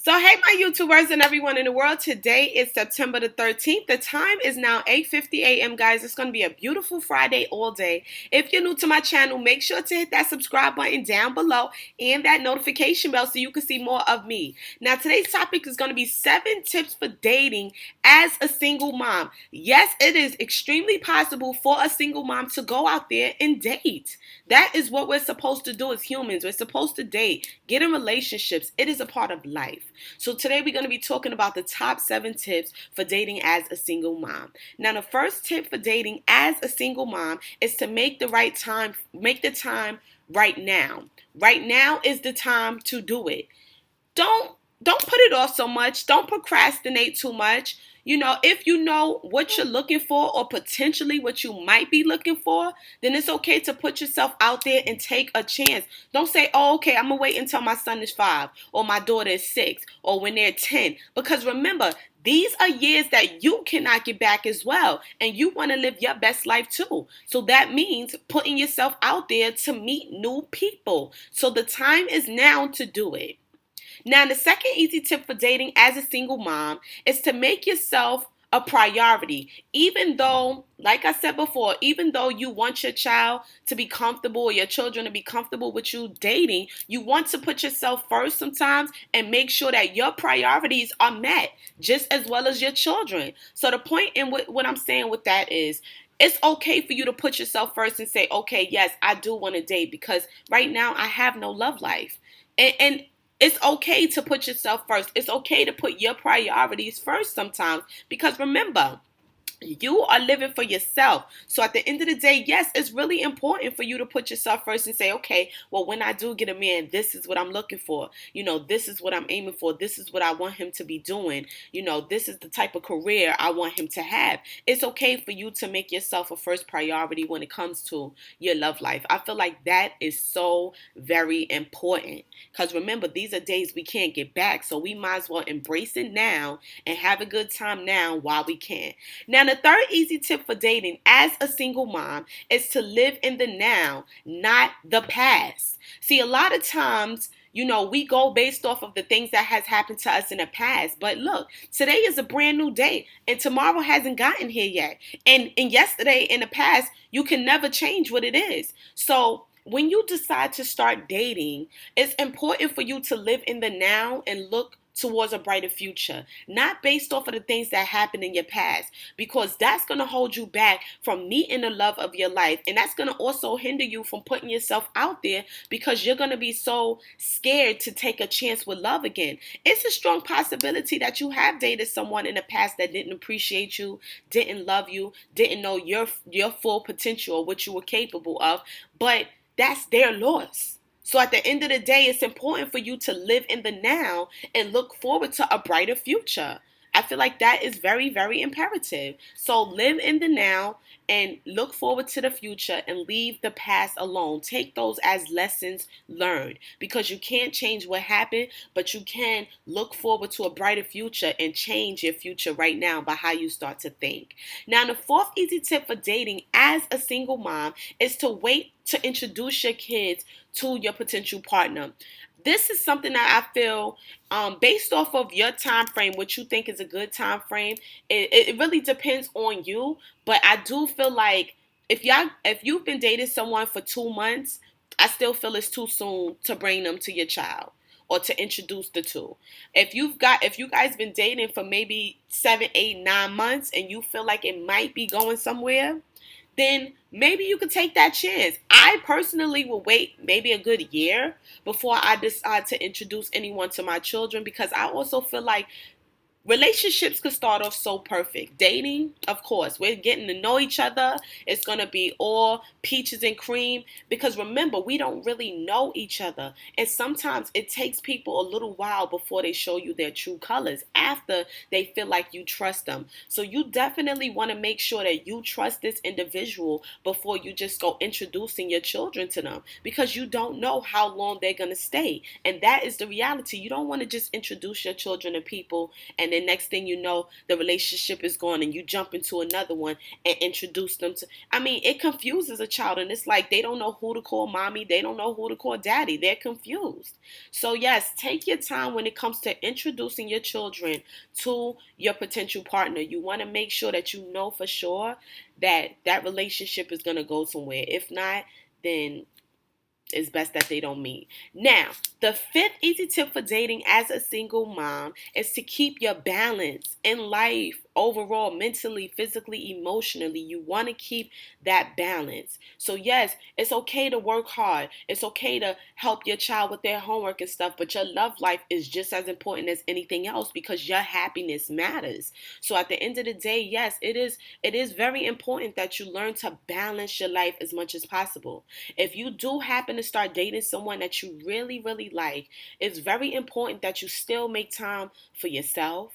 So, hey, my YouTubers and everyone in the world. Today is September the 13th. The time is now 8:50 a.m., guys. It's going to be a beautiful Friday all day. If you're new to my channel, make sure to hit that subscribe button down below and that notification bell so you can see more of me. Now, today's topic is going to be 7 tips for dating as a single mom. Yes, it is extremely possible for a single mom to go out there and date. That is what we're supposed to do as humans. We're supposed to date, get in relationships. It is a part of life. So today we're going to be talking about the top 7 tips for dating as a single mom. Now, the first tip for dating as a single mom is to make the time right now. Right now is the time to do it. Don't put it off so much. Don't procrastinate too much. If you know what you're looking for or potentially what you might be looking for, then it's okay to put yourself out there and take a chance. Don't say, oh, okay, I'm going to wait until my son is 5 or my daughter is 6 or when they're 10. Because remember, these are years that you cannot get back as well. And you want to live your best life too. So that means putting yourself out there to meet new people. So the time is now to do it. Now, the second easy tip for dating as a single mom is to make yourself a priority. Even though, like I said before, even though you want your child to be comfortable or your children to be comfortable with you dating, you want to put yourself first sometimes and make sure that your priorities are met just as well as your children. So the point in what I'm saying with that is, it's okay for you to put yourself first and say, okay, yes, I do want to date because right now I have no love life. And it's okay to put yourself first. It's okay to put your priorities first sometimes because remember, you are living for yourself. So at the end of the day, yes, it's really important for you to put yourself first and say, okay, well, when I do get a man, this is what I'm looking for. This is what I'm aiming for. This is what I want him to be doing. This is the type of career I want him to have. It's okay for you to make yourself a first priority when it comes to your love life. I feel like that is so very important because remember, these are days we can't get back. So we might as well embrace it now and have a good time now while we can. Now, the third easy tip for dating as a single mom is to live in the now, not the past. See, a lot of times, we go based off of the things that has happened to us in the past. But look, today is a brand new day and tomorrow hasn't gotten here yet. And yesterday in the past, you can never change what it is. So when you decide to start dating, it's important for you to live in the now and look towards a brighter future, not based off of the things that happened in your past, because that's going to hold you back from meeting the love of your life. And that's going to also hinder you from putting yourself out there because you're going to be so scared to take a chance with love again. It's a strong possibility that you have dated someone in the past that didn't appreciate you, didn't love you, didn't know your full potential or what you were capable of, but that's their loss. So at the end of the day, it's important for you to live in the now and look forward to a brighter future. I feel like that is very, very imperative. So live in the now and look forward to the future and leave the past alone. Take those as lessons learned because you can't change what happened, but you can look forward to a brighter future and change your future right now by how you start to think. Now, the fourth easy tip for dating as a single mom is to wait to introduce your kids to your potential partner. This is something that I feel, based off of your time frame, what you think is a good time frame, it really depends on you. But I do feel like if you've been dating someone for 2 months, I still feel it's too soon to bring them to your child or to introduce the two. If you guys been dating for maybe 7, 8, 9 months and you feel like it might be going somewhere, then maybe you could take that chance. I personally will wait maybe a good year before I decide to introduce anyone to my children because I also feel like relationships could start off so perfect. Dating, of course, we're getting to know each other. It's going to be all peaches and cream because remember, we don't really know each other. And sometimes it takes people a little while before they show you their true colors after they feel like you trust them. So you definitely want to make sure that you trust this individual before you just go introducing your children to them because you don't know how long they're going to stay. And that is the reality. You don't want to just introduce your children to people and and then next thing you know, the relationship is gone and you jump into another one and introduce them to, I mean, it confuses a child, and it's like they don't know who to call mommy, they don't know who to call daddy, they're confused. So yes, take your time when it comes to introducing your children to your potential partner. You want to make sure that you know for sure that that relationship is going to go somewhere. If not, then it's best that they don't meet. Now, the fifth easy tip for dating as a single mom is to keep your balance in life overall, mentally, physically, emotionally. You want to keep that balance. So yes, it's okay to work hard. It's okay to help your child with their homework and stuff, but your love life is just as important as anything else because your happiness matters. So at the end of the day, yes, it is very important that you learn to balance your life as much as possible. If you do happen to start dating someone that you really, really like, it's very important that you still make time for yourself.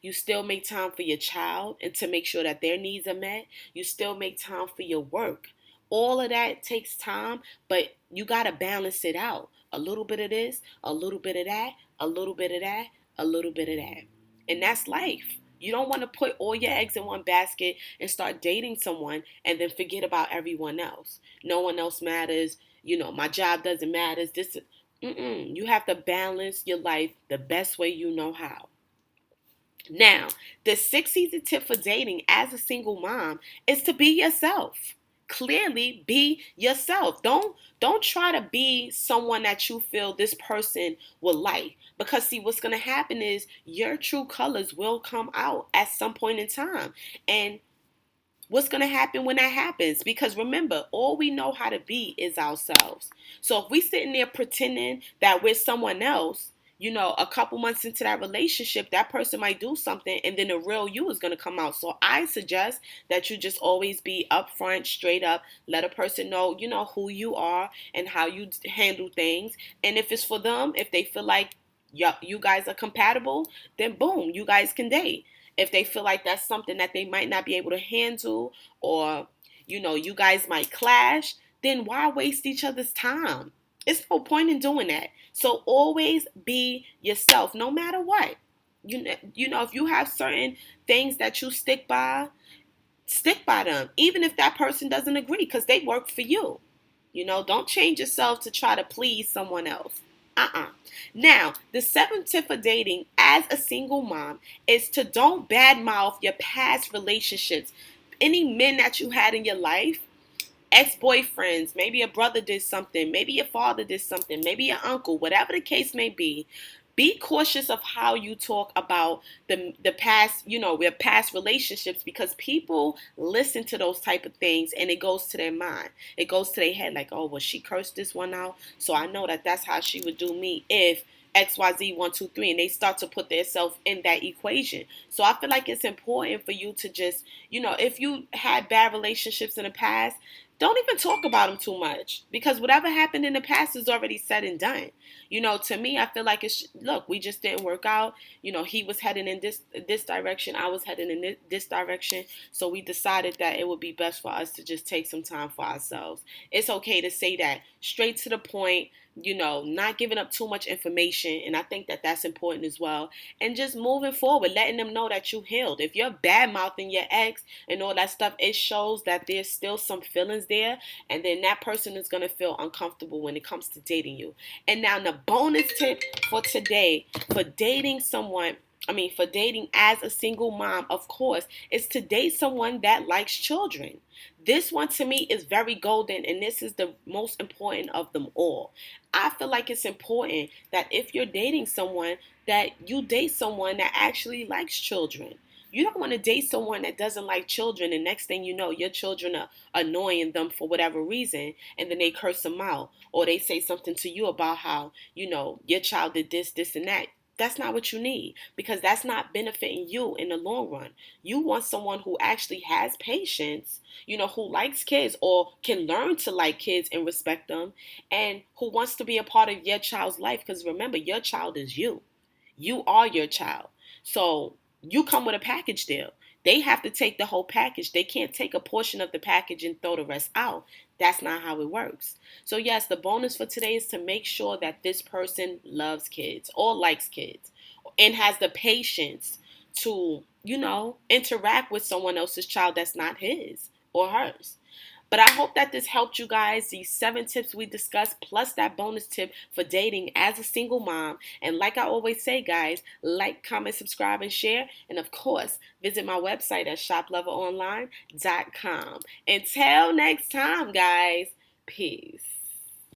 You still make time for your child and to make sure that their needs are met. You still make time for your work. All of that takes time, but you got to balance it out. A little bit of this, a little bit of that, a little bit of that, a little bit of that. And that's life. You don't want to put all your eggs in one basket and start dating someone and then forget about everyone else. No one else matters. My job doesn't matter. You have to balance your life the best way you know how. Now, the sixth easy tip for dating as a single mom is to be yourself. Clearly be yourself. Don't try to be someone that you feel this person will like. Because see, what's gonna happen is your true colors will come out at some point in time. And what's going to happen when that happens? Because remember, all we know how to be is ourselves. So if we sitting there pretending that we're someone else, a couple months into that relationship, that person might do something and then the real you is going to come out. So I suggest that you just always be upfront, straight up, let a person know, who you are and how you handle things. And if it's for them, if they feel like you guys are compatible, then boom, you guys can date. If they feel like that's something that they might not be able to handle, or you guys might clash, then why waste each other's time? It's no point in doing that. So always be yourself no matter what. If you have certain things that you stick by them, even if that person doesn't agree, because they work for you. Don't change yourself to try to please someone else. Now, the seventh tip for dating as a single mom is to don't badmouth your past relationships. Any men that you had in your life, ex-boyfriends, maybe your brother did something, maybe your father did something, maybe your uncle, whatever the case may be cautious of how you talk about the past, your past relationships, because people listen to those type of things and it goes to their mind. It goes to their head like, oh, well, she cursed this one out, so I know that that's how she would do me if XYZ 1 2 3, and they start to put themselves in that equation. So I feel like it's important for you to just, if you had bad relationships in the past, don't even talk about them too much, because whatever happened in the past is already said and done. To me, I feel like look, we just didn't work out. He was heading in this direction, I was heading in this direction. So we decided that it would be best for us to just take some time for ourselves. It's okay to say that straight to the point, not giving up too much information. And I think that that's important as well. And just moving forward, letting them know that you healed. If you're bad mouthing your ex and all that stuff, it shows that there's still some feelings there. And then that person is going to feel uncomfortable when it comes to dating you. And now the bonus tip for today for dating someone, for dating as a single mom, of course, is to date someone that likes children. This one to me is very golden, and this is the most important of them all. I feel like it's important that if you're dating someone, that you date someone that actually likes children. You don't want to date someone that doesn't like children, and next thing you know, your children are annoying them for whatever reason, and then they curse them out, or they say something to you about how, your child did this, and that. That's not what you need, because that's not benefiting you in the long run. You want someone who actually has patience, who likes kids or can learn to like kids and respect them, and who wants to be a part of your child's life. Because remember, your child is you. You are your child. So you come with a package deal. They have to take the whole package. They can't take a portion of the package and throw the rest out. That's not how it works. So yes, the bonus for today is to make sure that this person loves kids or likes kids and has the patience to, interact with someone else's child that's not his or hers. But I hope that this helped you guys. These 7 tips we discussed, plus that bonus tip for dating as a single mom. And like I always say, guys, like, comment, subscribe, and share. And of course, visit my website at shoploveronline.com. Until next time, guys, peace.